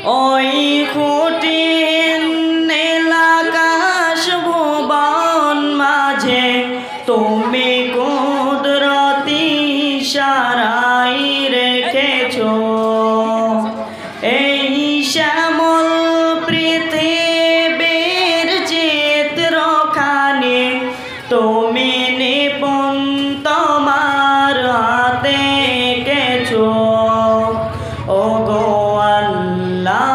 ওই কঠিন নীল আকাশ ভুবন মাঝে তুমি কুদরতি ইশারায় রেখেছো এই শ্যামল পৃথিবীর চিত্রখানি তুমি নিপুণ তোমার হাতে এঁকেছো। ওগো আল্লাহ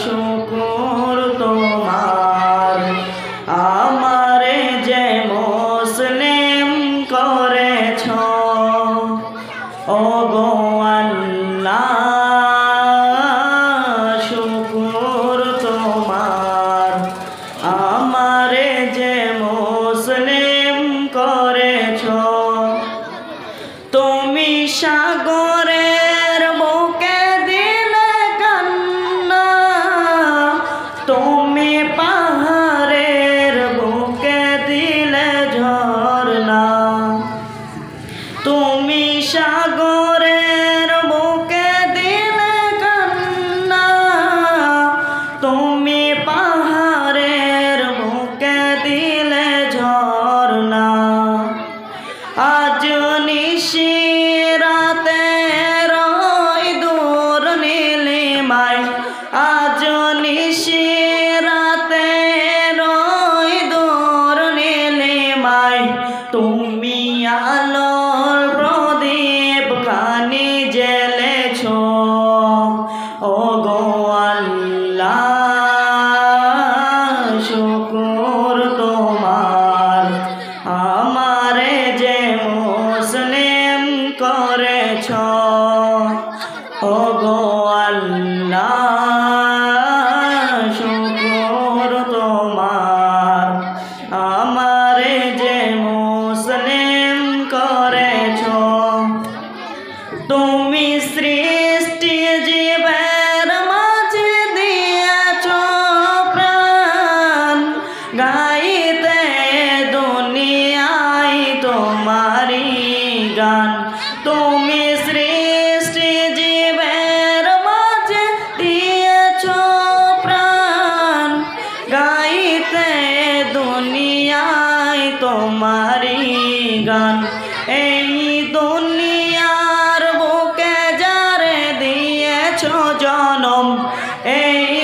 শুকর তোমার আমারে যে মুসলিম করেছো। ওগো আল্লাহ শুকর তোমার আমারে যে মুসলিম করেছো। তুমি সাগরের বুকে দিলে কান্না তুমি পাহাড়ের বুকে দিলে ঝরনা তুমি সাগরের বুকে দিলে কান্না তুমি পাহাড়ের বুকে দিলে ঝরনা। আজ নিশিরাতে রই দূর নীলিমায় আজ নিশিরাতে রই দূর নীলিমায় তুমি আলোর প্রদীপ খানি জ্বেলেছো। ওগো আল্লাহ শুকর তোমার আমারে যে মুসলিম করেছো। ওগো আল্লাহ শুকর তোমার আমারে যে মুসলিম করেছো। তুমি সৃষ্টি জীবের মাঝে দিয়েছো প্রাণ গাইতে দুনিয়ায় তোমারি গান। তুমি সৃষ্টি জীবের মাঝে দিয়েছো প্রাণ গাইতে দুনিয়ায় তোমারি গান। এই দুনিয়ার বুকে যারে দিয়েছো জনম এই